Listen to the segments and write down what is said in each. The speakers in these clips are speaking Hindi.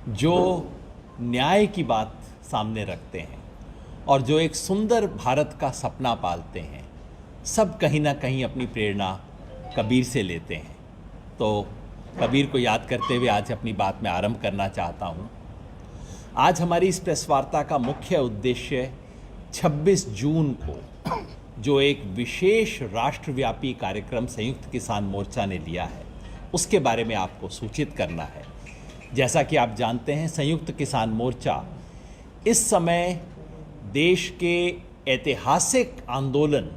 जो न्याय की बात सामने रखते हैं और जो एक सुंदर भारत का सपना पालते हैं, सब कहीं ना कहीं अपनी प्रेरणा कबीर से लेते हैं। तो कबीर को याद करते हुए आज अपनी बात में आरंभ करना चाहता हूँ। आज हमारी इस प्रेस वार्ता का मुख्य उद्देश्य 26 जून को जो एक विशेष राष्ट्रव्यापी कार्यक्रम संयुक्त किसान मोर्चा ने लिया है, उसके बारे में आपको सूचित करना है। जैसा कि आप जानते हैं, संयुक्त किसान मोर्चा इस समय देश के ऐतिहासिक आंदोलन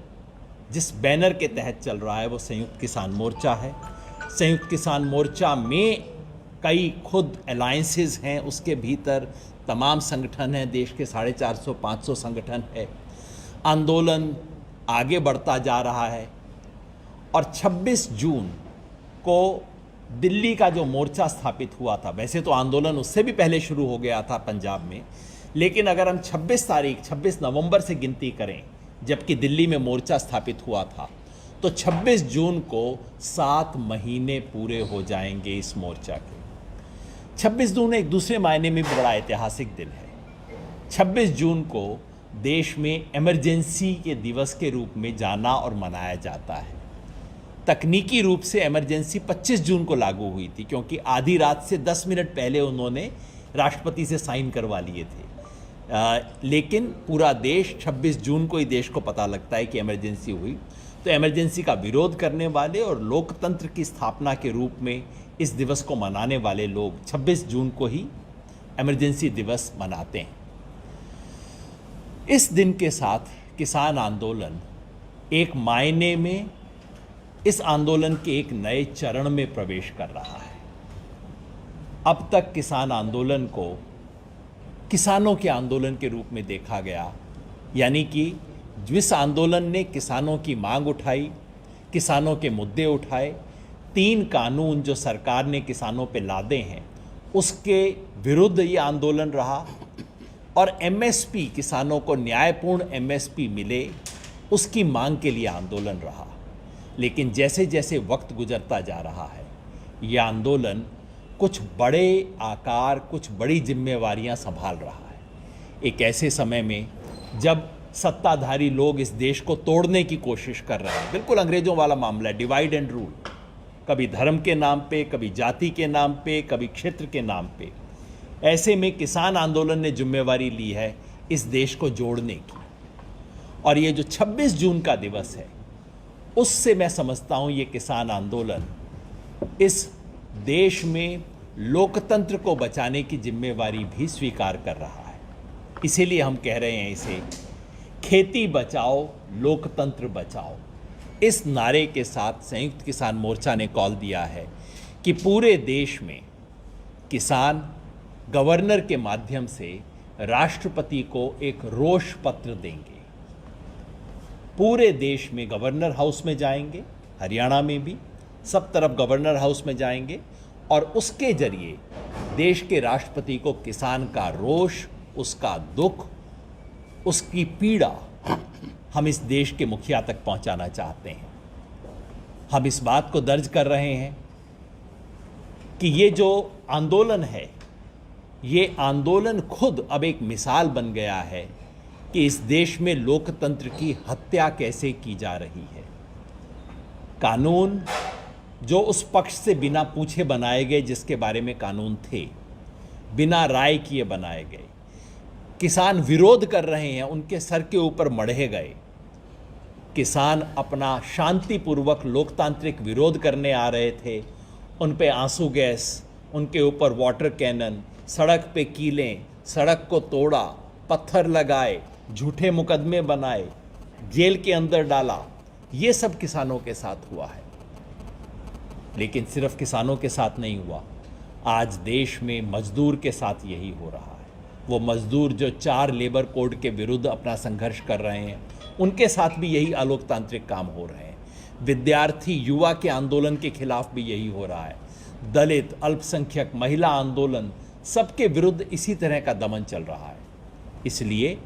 जिस बैनर के तहत चल रहा है वो संयुक्त किसान मोर्चा है। संयुक्त किसान मोर्चा में कई खुद अलायंसेस हैं, उसके भीतर तमाम संगठन हैं, देश के 450-500 संगठन है। आंदोलन आगे बढ़ता जा रहा है और 26 जून को दिल्ली का जो मोर्चा स्थापित हुआ था, वैसे तो आंदोलन उससे भी पहले शुरू हो गया था पंजाब में, लेकिन अगर हम 26 नवंबर से गिनती करें जबकि दिल्ली में मोर्चा स्थापित हुआ था, तो 26 जून को 7 महीने पूरे हो जाएंगे इस मोर्चा के। 26 जून एक दूसरे मायने में भी बड़ा ऐतिहासिक दिन है। 26 जून को देश में इमरजेंसी के दिवस के रूप में जाना और मनाया जाता है। तकनीकी रूप से इमरजेंसी 25 जून को लागू हुई थी, क्योंकि आधी रात से 10 मिनट पहले उन्होंने राष्ट्रपति से साइन करवा लिए थे। लेकिन पूरा देश 26 जून को ही देश को पता लगता है कि इमरजेंसी हुई। तो इमरजेंसी का विरोध करने वाले और लोकतंत्र की स्थापना के रूप में इस दिवस को मनाने वाले लोग 26 जून को ही इमरजेंसी दिवस मनाते हैं। इस दिन के साथ किसान आंदोलन एक मायने में इस आंदोलन के एक नए चरण में प्रवेश कर रहा है। अब तक किसान आंदोलन को किसानों के आंदोलन के रूप में देखा गया, यानी कि जिस आंदोलन ने किसानों की मांग उठाई, किसानों के मुद्दे उठाए, 3 कानून जो सरकार ने किसानों पे लादे हैं उसके विरुद्ध ये आंदोलन रहा, और एमएसपी, किसानों को न्यायपूर्ण एमएसपी मिले, उसकी मांग के लिए आंदोलन रहा। लेकिन जैसे जैसे वक्त गुजरता जा रहा है, यह आंदोलन कुछ बड़े आकार, कुछ बड़ी जिम्मेवारियां संभाल रहा है। एक ऐसे समय में जब सत्ताधारी लोग इस देश को तोड़ने की कोशिश कर रहे हैं, बिल्कुल अंग्रेजों वाला मामला है, डिवाइड एंड रूल, कभी धर्म के नाम पे, कभी जाति के नाम पे, कभी क्षेत्र के नाम पे। ऐसे में किसान आंदोलन ने जिम्मेवारी ली है इस देश को जोड़ने की। और ये जो 26 जून का दिवस है, उससे मैं समझता हूँ ये किसान आंदोलन इस देश में लोकतंत्र को बचाने की जिम्मेवारी भी स्वीकार कर रहा है। इसीलिए हम कह रहे हैं इसे खेती बचाओ, लोकतंत्र बचाओ। इस नारे के साथ संयुक्त किसान मोर्चा ने कॉल दिया है कि पूरे देश में किसान गवर्नर के माध्यम से राष्ट्रपति को एक रोष पत्र देंगे। पूरे देश में गवर्नर हाउस में जाएंगे, हरियाणा में भी सब तरफ गवर्नर हाउस में जाएंगे, और उसके जरिए देश के राष्ट्रपति को किसान का रोष, उसका दुख, उसकी पीड़ा हम इस देश के मुखिया तक पहुंचाना चाहते हैं। हम इस बात को दर्ज कर रहे हैं कि ये जो आंदोलन है, ये आंदोलन खुद अब एक मिसाल बन गया है कि इस देश में लोकतंत्र की हत्या कैसे की जा रही है। कानून जो उस पक्ष से बिना पूछे बनाए गए, जिसके बारे में कानून थे, बिना राय किए बनाए गए। किसान विरोध कर रहे हैं, उनके सर के ऊपर मढ़े गए। किसान अपना शांतिपूर्वक लोकतांत्रिक विरोध करने आ रहे थे, उन पे आंसू गैस, उनके ऊपर वाटर कैनन, सड़क पे कीलें, सड़क को तोड़ा, पत्थर लगाए, झूठे मुकदमे बनाए, जेल के अंदर डाला। ये सब किसानों के साथ हुआ है। लेकिन सिर्फ किसानों के साथ नहीं हुआ, आज देश में मजदूर के साथ यही हो रहा है। वो मजदूर जो 4 लेबर कोड के विरुद्ध अपना संघर्ष कर रहे हैं, उनके साथ भी यही अलोकतांत्रिक काम हो रहे हैं। विद्यार्थी युवा के आंदोलन के खिलाफ भी यही हो रहा है। दलित, अल्पसंख्यक, महिला आंदोलन, सबके विरुद्ध इसी तरह का दमन चल रहा है। इसलिए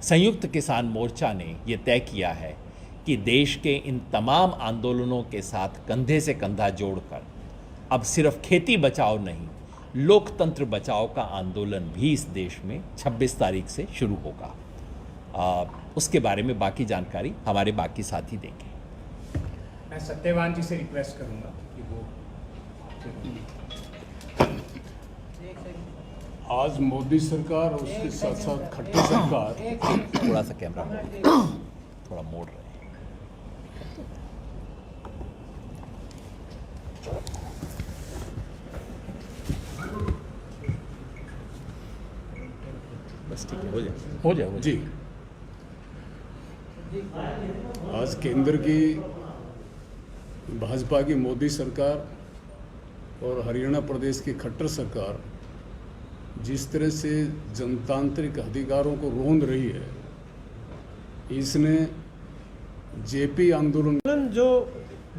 संयुक्त किसान मोर्चा ने ये तय किया है कि देश के इन तमाम आंदोलनों के साथ कंधे से कंधा जोड़कर अब सिर्फ खेती बचाओ नहीं, लोकतंत्र बचाओ का आंदोलन भी इस देश में 26 तारीख से शुरू होगा। उसके बारे में बाकी जानकारी हमारे बाकी साथी देंगे। मैं सत्यवान जी से रिक्वेस्ट करूंगा कि वो आज मोदी सरकार और उसके साथ साथ खट्टर सरकार थोड़ा सा कैमरा थोड़ा मोड़ रहे हैं। बस ठीक है, हो जाए जी। आज केंद्र की भाजपा की मोदी सरकार और हरियाणा प्रदेश की खट्टर सरकार जिस तरह से जनतांत्रिक अधिकारों को रोंद रही है, इसने जेपी आंदोलन जो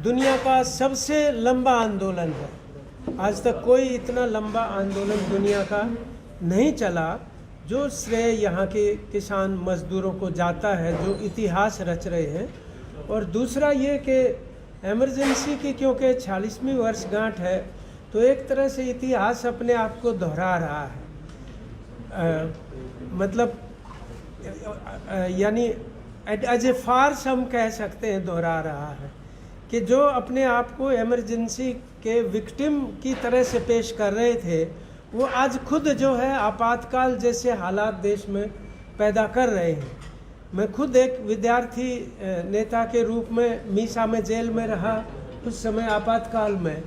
दुनिया का सबसे लंबा आंदोलन है, आज तक कोई इतना लंबा आंदोलन दुनिया का नहीं चला, जो श्रेय यहाँ के किसान मजदूरों को जाता है, जो इतिहास रच रहे हैं। और दूसरा ये कि इमरजेंसी की क्योंकि 46वीं वर्षगांठ है, तो एक तरह से इतिहास अपने आप को दोहरा रहा है। मतलब यानी एज ए फार्स हम कह सकते हैं दोहरा रहा है कि जो अपने आप को इमरजेंसी के विक्टिम की तरह से पेश कर रहे थे, वो आज खुद जो है आपातकाल जैसे हालात देश में पैदा कर रहे हैं। मैं खुद एक विद्यार्थी नेता के रूप में मीसा में जेल में रहा उस समय आपातकाल में,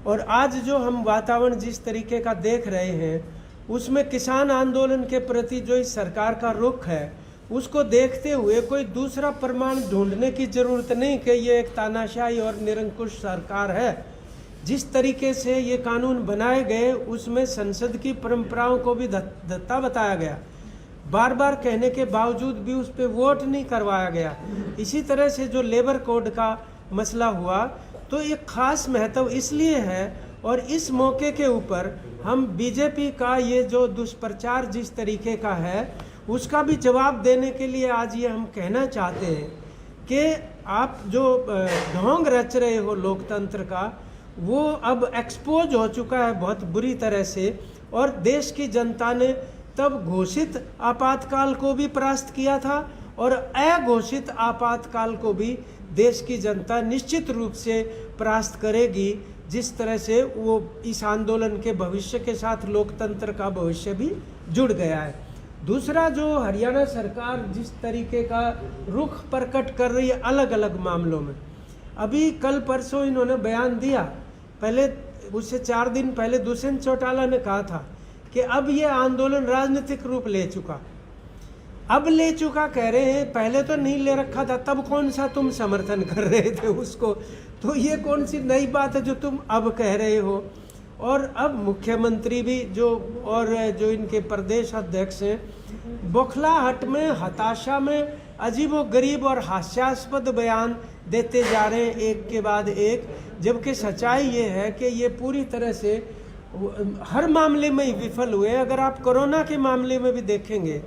और आज जो हम वातावरण जिस तरीके का देख रहे हैं, उसमें किसान आंदोलन के प्रति जो इस सरकार का रुख है, उसको देखते हुए कोई दूसरा प्रमाण ढूंढने की ज़रूरत नहीं कि ये एक तानाशाही और निरंकुश सरकार है। जिस तरीके से ये कानून बनाए गए, उसमें संसद की परंपराओं को भी धत्ता बताया गया, बार बार कहने के बावजूद भी उस पर वोट नहीं करवाया गया। इसी तरह से जो लेबर कोड का मसला हुआ, तो ये खास महत्व इसलिए है, और इस मौके के ऊपर हम बीजेपी का ये जो दुष्प्रचार जिस तरीके का है, उसका भी जवाब देने के लिए आज ये हम कहना चाहते हैं कि आप जो ढोंग रच रहे हो लोकतंत्र का, वो अब एक्सपोज हो चुका है बहुत बुरी तरह से। और देश की जनता ने तब घोषित आपातकाल को भी परास्त किया था, और अघोषित आपातकाल को भी देश की जनता निश्चित रूप से परास्त करेगी, जिस तरह से वो इस आंदोलन के भविष्य के साथ लोकतंत्र का भविष्य भी जुड़ गया है। दूसरा, जो हरियाणा सरकार जिस तरीके का रुख प्रकट कर रही है अलग अलग मामलों में, अभी कल परसों इन्होंने बयान दिया, पहले उससे 4 दिन पहले दुष्यंत चौटाला ने कहा था कि अब ये आंदोलन राजनीतिक रूप ले चुका। अब ले चुका कह रहे हैं, पहले तो नहीं ले रखा था, तब कौन सा तुम समर्थन कर रहे थे उसको, तो ये कौन सी नई बात है जो तुम अब कह रहे हो। और अब मुख्यमंत्री भी और जो इनके प्रदेश अध्यक्ष हैं, बौखलाहट में, हताशा में अजीबोगरीब और हास्यास्पद बयान देते जा रहे हैं एक के बाद एक, जबकि सच्चाई ये है कि ये पूरी तरह से हर मामले में ही विफल हुए। अगर आप कोरोना के मामले में भी देखेंगे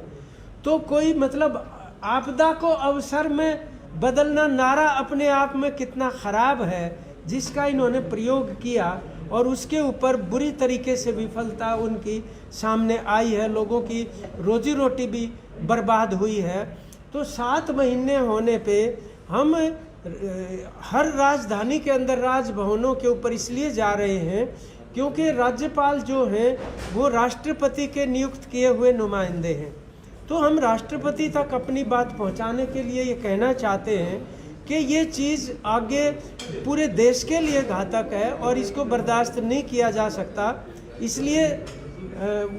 तो कोई मतलब आपदा को अवसर में बदलना नारा अपने आप में कितना खराब है जिसका इन्होंने प्रयोग किया, और उसके ऊपर बुरी तरीके से विफलता उनकी सामने आई है। लोगों की रोजी रोटी भी बर्बाद हुई है। तो 7 महीने होने पे हम हर राजधानी के अंदर राजभवनों के ऊपर इसलिए जा रहे हैं क्योंकि राज्यपाल जो हैं वो राष्ट्रपति के नियुक्त किए हुए नुमाइंदे हैं। तो हम राष्ट्रपति तक अपनी बात पहुंचाने के लिए ये कहना चाहते हैं कि ये चीज़ आगे पूरे देश के लिए घातक है और इसको बर्दाश्त नहीं किया जा सकता। इसलिए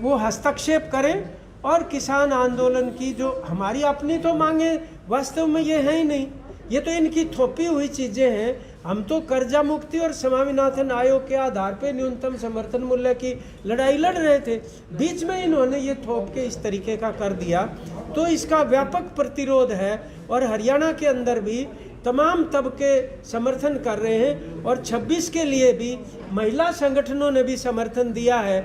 वो हस्तक्षेप करें और किसान आंदोलन की जो हमारी अपनी तो मांगे वास्तव में ये है ही नहीं, ये तो इनकी थोपी हुई चीज़ें हैं। हम तो कर्जा मुक्ति और स्वामीनाथन आयोग के आधार पे न्यूनतम समर्थन मूल्य की लड़ाई लड़ रहे थे, बीच में इन्होंने ये थोप के इस तरीके का कर दिया। तो इसका व्यापक प्रतिरोध है और हरियाणा के अंदर भी तमाम तबके समर्थन कर रहे हैं और 26 के लिए भी महिला संगठनों ने भी समर्थन दिया है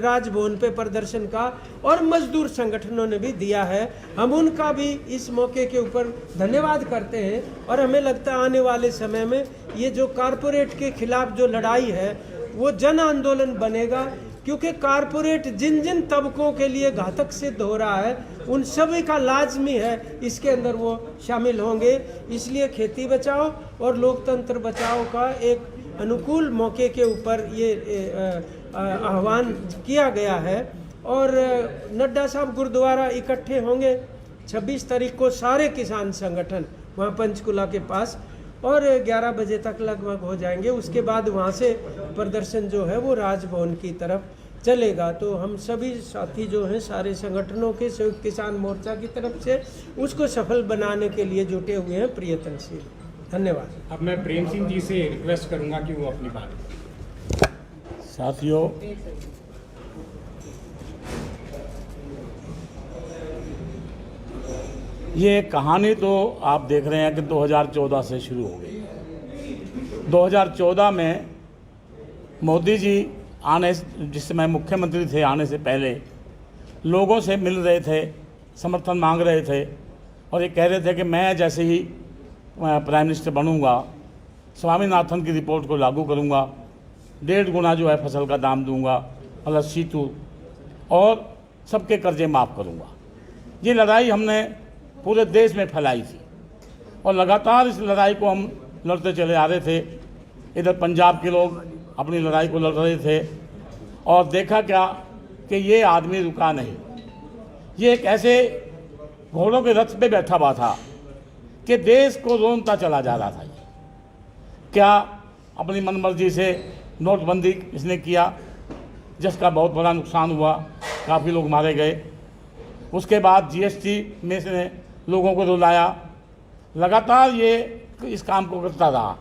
राजभवन पे प्रदर्शन का, और मजदूर संगठनों ने भी दिया है। हम उनका भी इस मौके के ऊपर धन्यवाद करते हैं और हमें लगता है आने वाले समय में ये जो कारपोरेट के खिलाफ जो लड़ाई है वो जन आंदोलन बनेगा क्योंकि कारपोरेट जिन जिन तबकों के लिए घातक सिद्ध हो रहा है उन सभी का लाजमी है इसके अंदर वो शामिल होंगे। इसलिए खेती बचाओ और लोकतंत्र बचाओ का एक अनुकूल मौके के ऊपर ये आह्वान किया गया है। और नड्डा साहब गुरुद्वारा इकट्ठे होंगे 26 तारीख को, सारे किसान संगठन वहाँ पंचकुला के पास, और 11 बजे तक लगभग हो जाएंगे। उसके बाद वहाँ से प्रदर्शन जो है वो राजभवन की तरफ चलेगा। तो हम सभी साथी जो हैं सारे संगठनों के, संयुक्त किसान मोर्चा की तरफ से उसको सफल बनाने के लिए जुटे हुए हैं प्रयत्नशील। धन्यवाद। अब मैं प्रेम सिंह जी से रिक्वेस्ट करूंगा कि वो अपनी बात करें। साथियों, ये कहानी तो आप देख रहे हैं कि 2014 से शुरू हो गई। 2014 में मोदी जी आने, जिस समय मुख्यमंत्री थे, आने से पहले लोगों से मिल रहे थे, समर्थन मांग रहे थे और ये कह रहे थे कि मैं जैसे ही प्राइम मिनिस्टर बनूंगा स्वामीनाथन की रिपोर्ट को लागू करूंगा, 1.5 गुना जो है फसल का दाम दूंगा, लस्सी तू और सबके कर्जे माफ़ करूंगा। ये लड़ाई हमने पूरे देश में फैलाई थी और लगातार इस लड़ाई को हम लड़ते चले आ रहे थे। इधर पंजाब के लोग अपनी लड़ाई को लड़ रहे थे और देखा क्या कि ये आदमी रुका नहीं। ये एक ऐसे घोड़ों के रथ पे बैठा हुआ था कि देश को रोनता चला जा रहा था। क्या अपनी मनमर्जी से नोटबंदी इसने किया, जिसका बहुत बड़ा नुकसान हुआ, काफ़ी लोग मारे गए। उसके बाद जीएसटी में इसने लोगों को रुलाया। लगातार ये इस काम को करता रहा।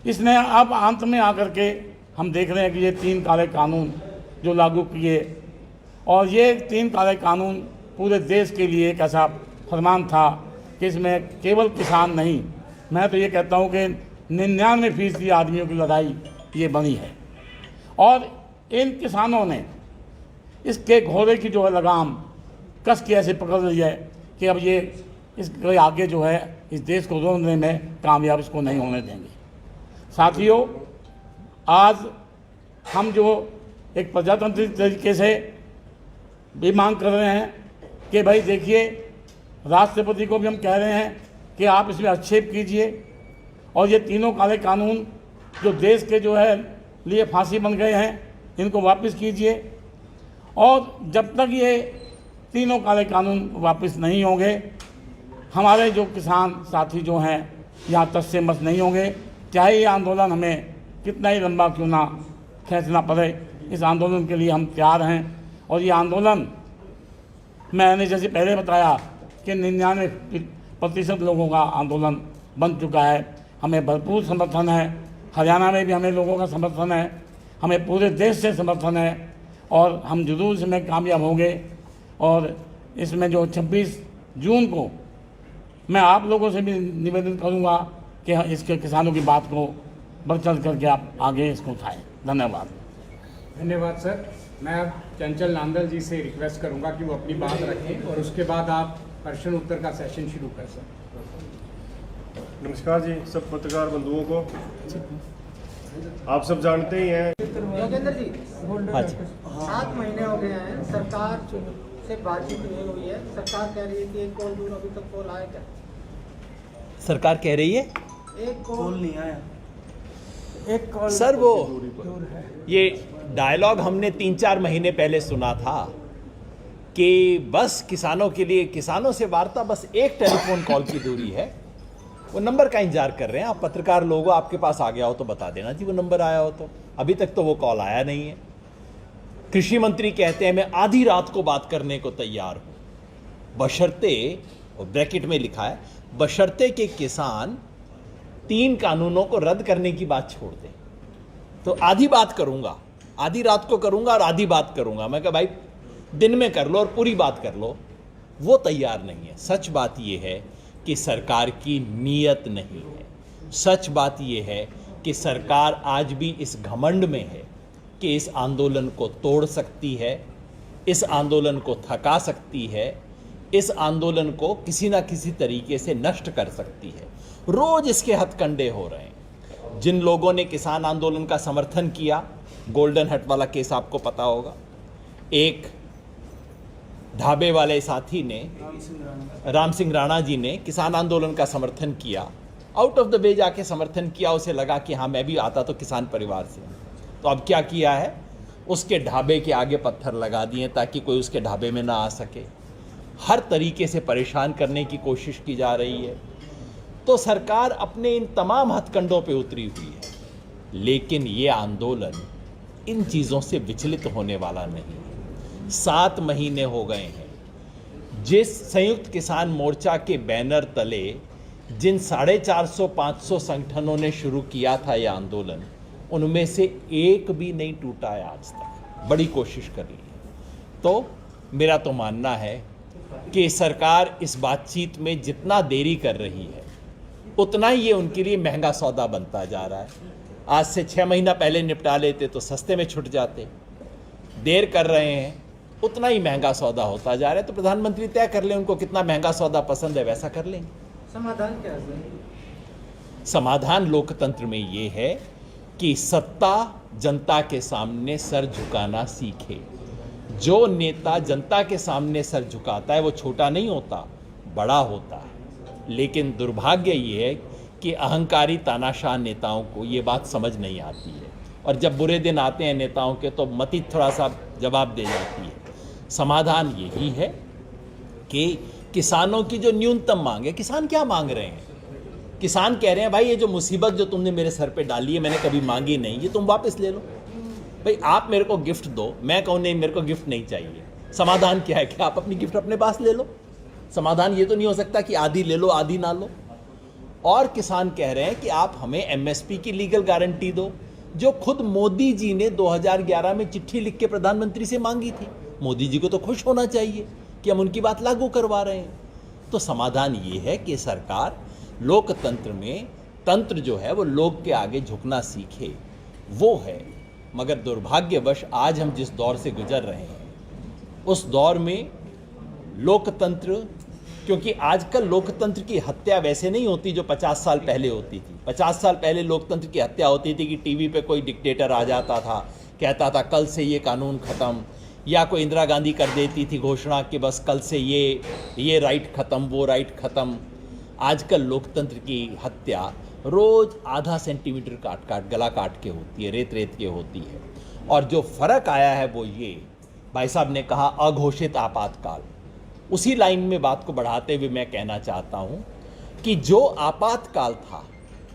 इसने अब अंत में आकर के हम देख रहे हैं कि ये 3 काले कानून जो लागू किए, और ये 3 काले कानून पूरे देश के लिए एक ऐसा फरमान था कि इसमें केवल किसान नहीं, मैं तो ये कहता हूँ कि 99% आदमियों की लड़ाई ये बनी है। और इन किसानों ने इसके घोड़े की जो है लगाम कस के ऐसे पकड़ रही है कि अब ये इसके आगे जो है इस देश को रोकने में कामयाब इसको नहीं होने देंगे। साथियों, आज हम जो एक प्रजातंत्री तरीके से भी मांग कर रहे हैं कि भाई देखिए, राष्ट्रपति को भी हम कह रहे हैं कि आप इसमें हस्तक्षेप कीजिए और ये 3 काले कानून जो देश के जो है लिए फांसी बन गए हैं इनको वापस कीजिए। और जब तक ये 3 काले कानून वापस नहीं होंगे, हमारे जो किसान साथी जो हैं यहाँ तक से मत नहीं होंगे। चाहे ये आंदोलन हमें कितना ही लंबा क्यों ना खींचना पड़े, इस आंदोलन के लिए हम तैयार हैं। और ये आंदोलन, मैंने जैसे पहले बताया कि 99% लोगों का आंदोलन बन चुका है। हमें भरपूर समर्थन है, हरियाणा में भी हमें लोगों का समर्थन है, हमें पूरे देश से समर्थन है और हम जरूर इसमें कामयाब होंगे। और इसमें जो 26 जून को मैं आप लोगों से भी निवेदन करूंगा कि इसके किसानों की बात को बढ़ चढ़ करके आप आगे इसको उठाएं। धन्यवाद। धन्यवाद सर। मैं अब चंचल नांदल जी से रिक्वेस्ट करूंगा कि वो अपनी बात रखें और उसके बाद आप प्रश्न उत्तर का सेशन शुरू कर सकते। नमस्कार जी सब पत्रकार बंधुओं को। आप सब जानते ही हैं, योगेंद्र जी, 7 महीने हो गए हैं, सरकार से बातचीत नहीं हुई है। सरकार कह रही है कि एक कॉल दूर, अभी तक कॉल आया क्या? सरकार कह रही है एक कॉल नहीं आया। एक कॉल सर, वो दूर है। ये डायलॉग हमने 3-4 महीने पहले सुना था कि बस किसानों के लिए, किसानों से वार्ता बस एक टेलीफोन कॉल की दूरी है। वो नंबर का इंतजार कर रहे हैं। आप पत्रकार लोगो, आपके पास आ गया हो तो बता देना जी वो नंबर आया हो तो। अभी तक तो वो कॉल आया नहीं है। कृषि मंत्री कहते हैं मैं आधी रात को बात करने को तैयार हूं, बशर्ते, और ब्रैकेट में लिखा है, बशर्ते के किसान 3 कानूनों को रद्द करने की बात छोड़ दें। तो आधी बात करूंगा, आधी रात को करूंगा और आधी बात करूंगा। मैं कहा भाई दिन में कर लो और पूरी बात कर लो। वो तैयार नहीं है। सच बात यह है कि सरकार की नीयत नहीं है। सच बात यह है कि सरकार आज भी इस घमंड में है कि इस आंदोलन को तोड़ सकती है, इस आंदोलन को थका सकती है, इस आंदोलन को किसी ना किसी तरीके से नष्ट कर सकती है। रोज इसके हथकंडे हो रहे हैं। जिन लोगों ने किसान आंदोलन का समर्थन किया गोल्डन हट वाला केस आपको पता होगा। एक ढाबे वाले साथी ने, राम सिंह राणा जी ने किसान आंदोलन का समर्थन किया, आउट ऑफ द वे जाके समर्थन किया। उसे लगा कि हाँ मैं भी आता तो किसान परिवार से। तो अब क्या किया है, उसके ढाबे के आगे पत्थर लगा दिए ताकि कोई उसके ढाबे में ना आ सके। हर तरीके से परेशान करने की कोशिश की जा रही है। तो सरकार अपने इन तमाम हथकंडों पे उतरी हुई है, लेकिन ये आंदोलन इन चीज़ों से विचलित होने वाला नहीं है। 7 महीने हो गए हैं जिस संयुक्त किसान मोर्चा के बैनर तले जिन 450-500 संगठनों ने शुरू किया था ये आंदोलन, उनमें से एक भी नहीं टूटा है आज तक। बड़ी कोशिश कर ली है। तो मेरा तो मानना है कि सरकार इस बातचीत में जितना देरी कर रही है उतना ही ये उनके लिए महंगा सौदा बनता जा रहा है। आज से 6 महीना पहले निपटा लेते तो सस्ते में छुट जाते। देर कर रहे हैं, उतना ही महंगा सौदा होता जा रहा है। तो प्रधानमंत्री तय कर लें उनको कितना महंगा सौदा पसंद है, वैसा कर लेंगे। समाधान क्या है? समाधान लोकतंत्र में ये है कि सत्ता जनता के सामने सर झुकाना सीखे। जो नेता जनता के सामने सर झुकाता है वो छोटा नहीं होता, बड़ा होता है। लेकिन दुर्भाग्य ये है कि अहंकारी तानाशाह नेताओं को ये बात समझ नहीं आती है, और जब बुरे दिन आते हैं नेताओं के तो मति थोड़ा सा जवाब दे जाती है। समाधान यही है कि किसानों की जो न्यूनतम मांग है, किसान क्या मांग रहे हैं? किसान कह रहे हैं भाई ये जो मुसीबत जो तुमने मेरे सर पे डाली है मैंने कभी मांगी नहीं, ये तुम वापस ले लो। भाई आप मेरे को गिफ्ट दो, मैं कहूँ नहीं मेरे को गिफ्ट नहीं चाहिए। समाधान क्या है कि आप अपनी गिफ्ट अपने पास ले लो। समाधान ये तो नहीं हो सकता कि आधी ले लो आधी ना लो। और किसान कह रहे हैं कि आप हमें एमएसपी की लीगल गारंटी दो, जो खुद मोदी जी ने 2011 में चिट्ठी लिख के प्रधानमंत्री से मांगी थी। मोदी जी को तो खुश होना चाहिए कि हम उनकी बात लागू करवा रहे हैं। तो समाधान ये है कि सरकार लोकतंत्र में तंत्र जो है वो लोग के आगे झुकना सीखे, वो है। मगर दुर्भाग्यवश आज हम जिस दौर से गुजर रहे हैं उस दौर में लोकतंत्र, क्योंकि आजकल लोकतंत्र की हत्या वैसे नहीं होती जो 50 साल पहले होती थी। 50 साल पहले लोकतंत्र की हत्या होती थी कि टीवी पे कोई डिक्टेटर आ जाता था, कहता था कल से ये कानून ख़त्म, या कोई इंदिरा गांधी कर देती थी घोषणा कि बस कल से ये राइट ख़त्म, वो राइट ख़त्म। आजकल लोकतंत्र की हत्या रोज़ आधा सेंटीमीटर काट गला काट के होती है, रेत के होती है। और जो फ़र्क आया है वो ये, भाई साहब ने कहा अघोषित आपातकाल, उसी लाइन में बात को बढ़ाते हुए मैं कहना चाहता हूँ कि जो आपातकाल था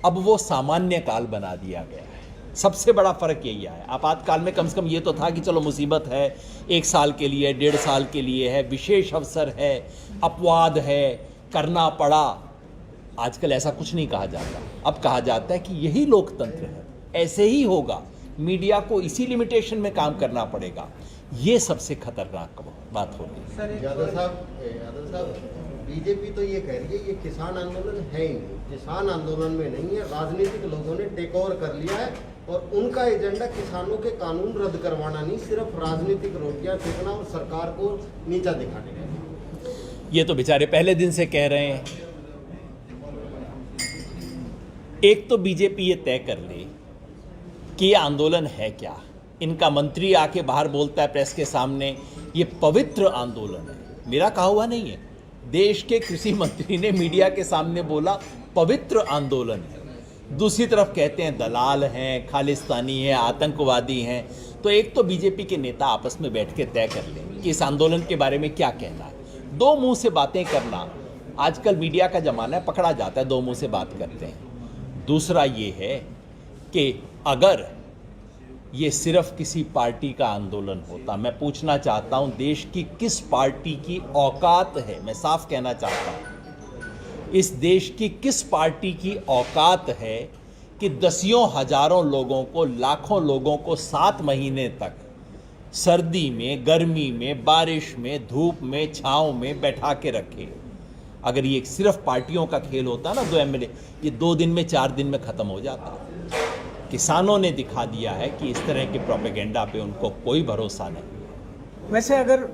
अब वो सामान्य काल बना दिया गया है। सबसे बड़ा फ़र्क यही है। आपातकाल में कम से कम ये तो था कि चलो मुसीबत है, 1 साल के लिए, 1.5 साल के लिए है, विशेष अवसर है, अपवाद है, करना पड़ा। आजकल ऐसा कुछ नहीं कहा जाता। अब कहा जाता है कि यही लोकतंत्र है, ऐसे ही होगा, मीडिया को इसी लिमिटेशन में काम करना पड़ेगा। ये सबसे खतरनाक बात होगी। यादव साहब, बीजेपी तो ये कह रही है ये किसान आंदोलन है ही नहीं, किसान आंदोलन में नहीं है, राजनीतिक लोगों ने टेक ओवर कर लिया है और उनका एजेंडा किसानों के कानून रद्द करवाना नहीं, सिर्फ राजनीतिक रोटियां फेंकना और सरकार को नीचा दिखाने का। ये तो बेचारे पहले दिन से कह रहे हैं। एक तो बीजेपी ये तय कर ले कि ये आंदोलन है क्या। इनका मंत्री आके बाहर बोलता है प्रेस के सामने ये पवित्र आंदोलन है। मेरा कहा हुआ नहीं है, देश के कृषि मंत्री ने मीडिया के सामने बोला पवित्र आंदोलन है। दूसरी तरफ कहते हैं दलाल हैं, खालिस्तानी हैं, आतंकवादी हैं। तो एक तो बीजेपी के नेता आपस में बैठ के तय कर लें कि इस आंदोलन के बारे में क्या कहना है। दो मुंह से बातें करना आजकल मीडिया का जमाना है, पकड़ा जाता है, दो मुंह से बात करते हैं। दूसरा ये है कि अगर ये सिर्फ किसी पार्टी का आंदोलन होता, मैं पूछना चाहता हूं देश की किस पार्टी की औकात है, मैं साफ कहना चाहता हूं, इस देश की किस पार्टी की औकात है कि दसियों हजारों लोगों को, लाखों लोगों को 7 महीने तक सर्दी में, गर्मी में, बारिश में, धूप में, छांव में बैठा के रखे। अगर ये सिर्फ पार्टियों का खेल होता ना, 2 एमएलए, ये 2 दिन में, 4 दिन में ख़त्म हो जाता। किसानों ने दिखा दिया है कि इस तरह के प्रोपेगेंडा पे उनको कोई भरोसा नहीं। वैसे अगर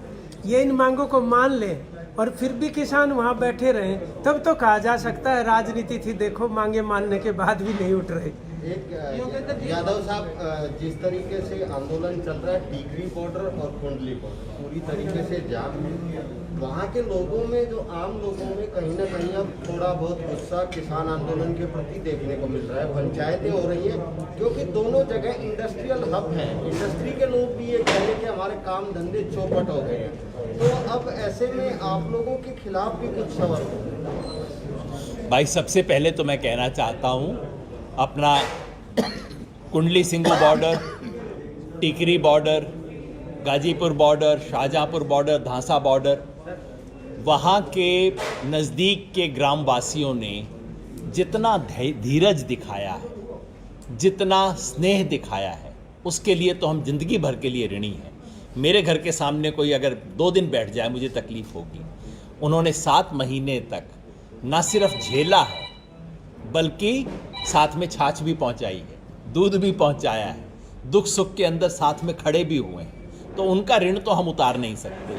ये इन मांगों को मान ले और फिर भी किसान वहाँ बैठे रहें, तब तो कहा जा सकता है राजनीति थी, देखो मांगे मानने के बाद भी नहीं उठ रहे। एक यादव साहब, जिस तरीके से आंदोलन चल रहा है टीकरी बॉर्डर और कुंडली बॉर्डर पूरी तरीके से जाम है, वहाँ के लोगों में, जो आम लोगों में कहीं ना कहीं अब थोड़ा बहुत गुस्सा किसान आंदोलन के प्रति देखने को मिल रहा है। पंचायतें हो रही हैं क्योंकि दोनों जगह इंडस्ट्रियल हब है, इंडस्ट्री के लोग भी ये कह रहे हैं कि हमारे काम धंधे चौपट हो गए हैं। तो अब ऐसे में आप लोगों के खिलाफ भी कुछ सवाल हो। भाई सबसे पहले तो मैं कहना चाहता हूँ, अपना Kundli Singhu border, Tikri border, Ghazipur border, Shahjahanpur border, Dhansa border, वहाँ के नज़दीक के ग्रामवासियों ने जितना धीरज दिखाया है, जितना स्नेह दिखाया है, उसके लिए तो हम जिंदगी भर के लिए ऋणी हैं। मेरे घर के सामने कोई अगर 2 दिन बैठ जाए मुझे तकलीफ़ होगी। उन्होंने 7 महीने तक ना सिर्फ झेला है बल्कि साथ में छाछ भी पहुंचाई है, दूध भी पहुंचाया है, दुख सुख के अंदर साथ में खड़े भी हुए हैं। तो उनका ऋण तो हम उतार नहीं सकते।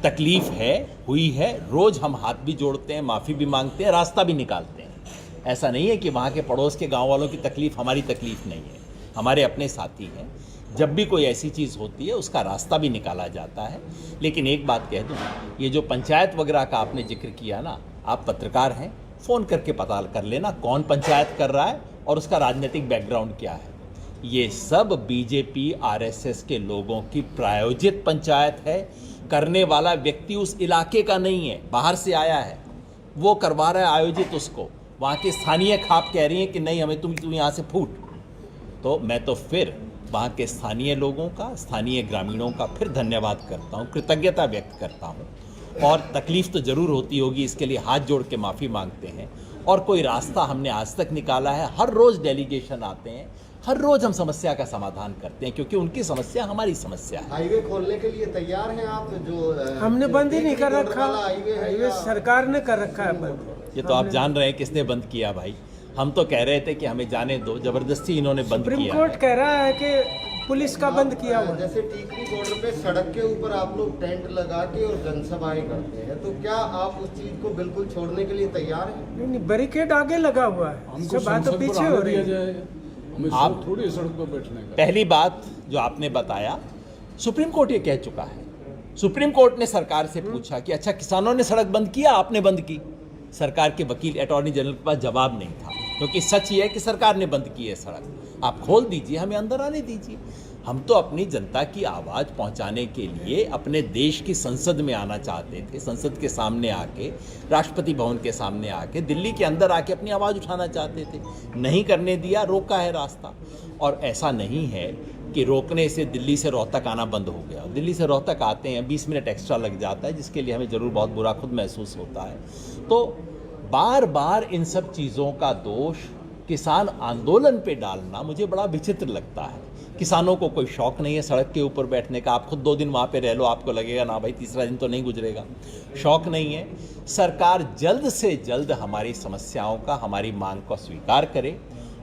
तकलीफ़ है, हुई है, रोज़ हम हाथ भी जोड़ते हैं, माफ़ी भी मांगते हैं, रास्ता भी निकालते हैं। ऐसा नहीं है कि वहाँ के पड़ोस के गांव वालों की तकलीफ़ हमारी तकलीफ़ नहीं है, हमारे अपने साथी हैं। जब भी कोई ऐसी चीज़ होती है उसका रास्ता भी निकाला जाता है। लेकिन एक बात कह दूँ, ये जो पंचायत वगैरह का आपने जिक्र किया ना, आप पत्रकार हैं, फ़ोन करके पता कर लेना कौन पंचायत कर रहा है और उसका राजनीतिक बैकग्राउंड क्या है। ये सब बीजेपी आरएसएस के लोगों की प्रायोजित पंचायत है। करने वाला व्यक्ति उस इलाके का नहीं है, बाहर से आया है, वो करवा रहा है आयोजित उसको। वहाँ के स्थानीय खाप कह रही हैं कि नहीं हमें तुम यहाँ से फूट। तो मैं तो फिर वहाँ के स्थानीय लोगों का, स्थानीय ग्रामीणों का फिर धन्यवाद करता हूँ, कृतज्ञता व्यक्त करता हूँ। और तकलीफ़ तो ज़रूर होती होगी, इसके लिए हाथ जोड़ के माफ़ी मांगते हैं। और कोई रास्ता हमने आज तक निकाला है, हर रोज़ डेलीगेशन आते हैं, हर रोज़ हम समस्या का समाधान करते हैं, क्योंकि उनकी समस्या हमारी समस्या है। हाईवे खोलने के लिए तैयार हैं आप? जो हमने बंद ही नहीं कर रखा, हाईवे सरकार ने कर रखा है बंद। ये तो आप जान रहे हैं किसने बंद किया भाई। हम तो कह रहे थे कि हमें जाने दो, जबरदस्ती इन्होंने बंद किया। सुप्रीम कोर्ट कह रहा है कि पुलिस का बंद किया हुआ। जैसे टीकरी बॉर्डर पे सड़क के ऊपर आप लोग टेंट लगा के और जनसभाएं करते हैं, तो क्या आप उस चीज को बिल्कुल छोड़ने के लिए तैयार हैं? नहीं, बैरिकेड आगे लगा हुआ है, हमको बात तो संसद पर पीछे आने हो रही दिया है। जाए, हमें आप थोड़ी सड़क पर बैठने का। पहली बात जो आपने बताया, सुप्रीम कोर्ट ये कह चुका है। सुप्रीम कोर्ट ने सरकार से पूछा कि अच्छा किसानों ने सड़क बंद किया, आपने बंद की। सरकार के वकील अटॉर्नी जनरल के पास जवाब नहीं था, क्योंकि सच ये है कि सरकार ने बंद की है सड़क। आप खोल दीजिए, हमें अंदर आने दीजिए। हम तो अपनी जनता की आवाज़ पहुंचाने के लिए अपने देश की संसद में आना चाहते थे, संसद के सामने आके, राष्ट्रपति भवन के सामने आके, दिल्ली के अंदर आके अपनी आवाज़ उठाना चाहते थे। नहीं करने दिया, रोका है रास्ता। और ऐसा नहीं है कि रोकने से दिल्ली से रोहतक आना बंद हो गया। दिल्ली से रोहतक आते हैं 20 मिनट एक्स्ट्रा लग जाता है, जिसके लिए हमें ज़रूर बहुत बुरा खुद महसूस होता है। तो बार बार इन सब चीज़ों का दोष किसान आंदोलन पे डालना मुझे बड़ा विचित्र लगता है। किसानों को कोई शौक़ नहीं है सड़क के ऊपर बैठने का। आप खुद 2 दिन वहाँ पे रह लो, आपको लगेगा ना भाई तीसरा दिन तो नहीं गुजरेगा। शौक़ नहीं है। सरकार जल्द से जल्द हमारी समस्याओं का, हमारी मांग को स्वीकार करे,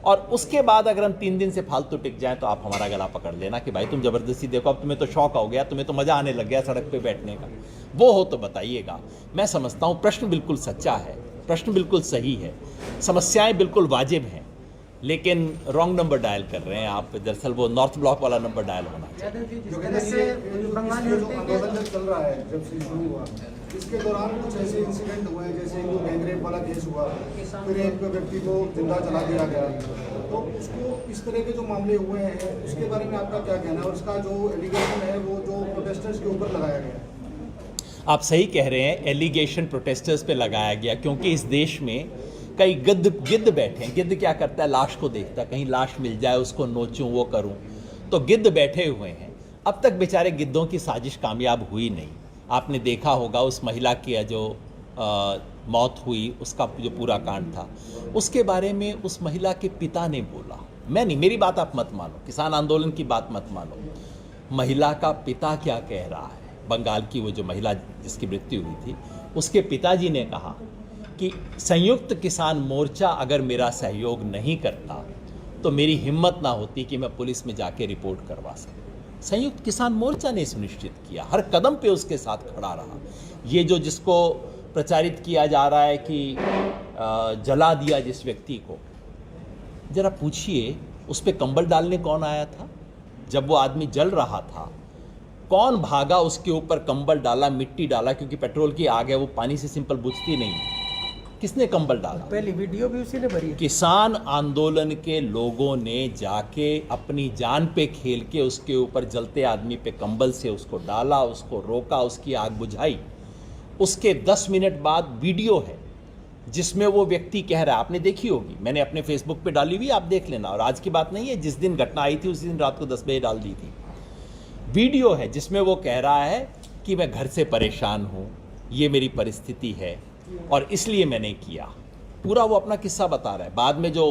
और उसके बाद अगर हम 3 दिन से फालतू टिक जाएं तो आप हमारा गला पकड़ लेना कि भाई तुम ज़बरदस्ती, देखो अब तुम्हें तो शौक़ हो गया, तुम्हें तो मज़ा आने लग गया सड़क पे बैठने का। वो हो तो बताइएगा। मैं समझता हूँ प्रश्न बिल्कुल सच्चा है, प्रश्न बिल्कुल सही है, समस्याएं बिल्कुल वाजिब हैं, लेकिन रॉन्ग नंबर डायल कर रहे हैं आप। दरअसल वो नॉर्थ ब्लॉक वाला नंबर डायल होना चाहिए। जो आंदोलन जब चल रहा है, जब से शुरू हुआ, इसके दौरान कुछ ऐसे इंसिडेंट हुए जैसे वो गैंगरेप वाला केस हुआ, फिर एक व्यक्ति को जिंदा जला दिया गया। तो उसको इस तरह के जो मामले हुए हैं उसके बारे में आपका क्या कहना है? और उसका जो एलिगेशन है वो जो प्रोटेस्टर्स के ऊपर लगाया गया है। आप सही कह रहे हैं, एलिगेशन प्रोटेस्टर्स पे लगाया गया, क्योंकि इस देश में कई गिद्ध बैठे हैं। गिद्ध क्या करता है? लाश को देखता है, कहीं लाश मिल जाए उसको नोचूं, वो करूं। तो गिद्ध बैठे हुए हैं। अब तक बेचारे गिद्धों की साजिश कामयाब हुई नहीं। आपने देखा होगा उस महिला की जो मौत हुई, उसका जो पूरा कांड था, उसके बारे में उस महिला के पिता ने बोला। मैं नहीं, मेरी बात आप मत मानो, किसान आंदोलन की बात मत मानो। महिला का पिता क्या कह रहा है? बंगाल की वो जो महिला जिसकी मृत्यु हुई थी, उसके पिताजी ने कहा कि संयुक्त किसान मोर्चा अगर मेरा सहयोग नहीं करता तो मेरी हिम्मत ना होती कि मैं पुलिस में जाके रिपोर्ट करवा सकूं। संयुक्त किसान मोर्चा ने सुनिश्चित किया, हर कदम पे उसके साथ खड़ा रहा। ये जो जिसको प्रचारित किया जा रहा है कि जला दिया जिस व्यक्ति को, जरा पूछिए उस पे कंबल डालने कौन आया था? जब वो आदमी जल रहा था, कौन भागा उसके ऊपर कंबल डाला, मिट्टी डाला, क्योंकि पेट्रोल की आग है, वो पानी से सिंपल बुझती नहीं। किसने कंबल डाला? पहली वीडियो भी उसी ने भरी है। किसान आंदोलन के लोगों ने जाके अपनी जान पे खेल के उसके ऊपर जलते आदमी पे कंबल से उसको डाला, उसको रोका, उसकी आग बुझाई। उसके 10 मिनट बाद वीडियो है जिसमें वो व्यक्ति कह रहा है, आपने देखी होगी, मैंने अपने फेसबुक पे डाली हुई, आप देख लेना। और आज की बात नहीं है, जिस दिन घटना आई थी उसी दिन रात को 10 बजे डाल दी थी। वीडियो है जिसमें वो कह रहा है कि मैं घर से परेशान हूँ, ये मेरी परिस्थिति है और इसलिए मैंने किया। पूरा वो अपना किस्सा बता रहा है। बाद में जो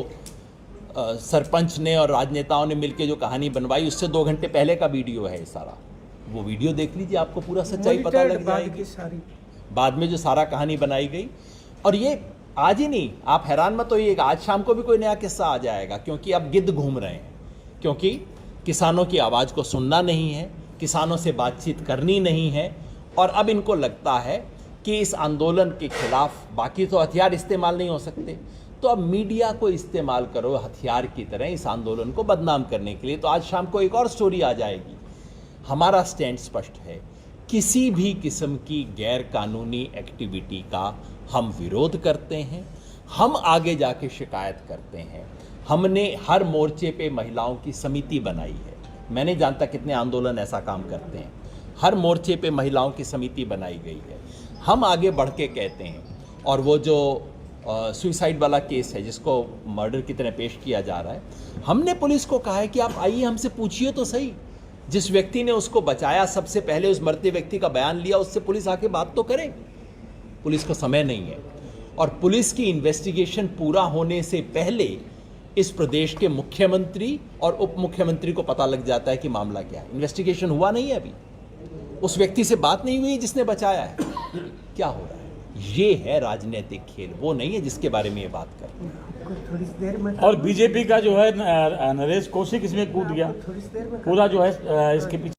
सरपंच ने और राजनेताओं ने मिलकर जो कहानी बनवाई, उससे 2 घंटे पहले का वीडियो है ये सारा। वो वीडियो देख लीजिए, आपको पूरा सच्चाई पता लग जाएगी। सारी बाद में जो सारा कहानी बनाई गई, और ये आज ही नहीं, आप हैरान मत होइएगा, आज शाम को भी कोई नया किस्सा आ जाएगा, क्योंकि अब गिद्ध घूम रहे हैं। क्योंकि किसानों की आवाज़ को सुनना नहीं है, किसानों से बातचीत करनी नहीं है, और अब इनको लगता है कि इस आंदोलन के खिलाफ बाकी तो हथियार इस्तेमाल नहीं हो सकते, तो अब मीडिया को इस्तेमाल करो हथियार की तरह इस आंदोलन को बदनाम करने के लिए। तो आज शाम को एक और स्टोरी आ जाएगी। हमारा स्टैंड स्पष्ट है, किसी भी किस्म की गैर कानूनी एक्टिविटी का हम विरोध करते हैं, हम आगे जाके शिकायत करते हैं। हमने हर मोर्चे पे महिलाओं की समिति बनाई है, मैं नहीं जानता कितने आंदोलन ऐसा काम करते हैं। हर मोर्चे पे महिलाओं की समिति बनाई गई है। हम आगे बढ़ के कहते हैं, और वो जो सुसाइड वाला केस है जिसको मर्डर की तरह पेश किया जा रहा है, हमने पुलिस को कहा है कि आप आइए हमसे पूछिए तो सही, जिस व्यक्ति ने उसको बचाया, सबसे पहले उस मरते व्यक्ति का बयान लिया, उससे पुलिस आके बात तो करे। पुलिस को समय नहीं है, और पुलिस की इन्वेस्टिगेशन पूरा होने से पहले इस प्रदेश के मुख्यमंत्री और उप मुख्यमंत्री को पता लग जाता है कि मामला क्या है। इन्वेस्टिगेशन हुआ नहीं है अभी, उस व्यक्ति से बात नहीं हुई जिसने बचाया है। क्या हो रहा है? ये है राजनीतिक खेल, वो नहीं है जिसके बारे में ये बात कर रहे हैं। थोड़ी देर में और बीजेपी का जो है नरेश कौशिक इसमें कूद गया, पूरा जो है इसके पीछे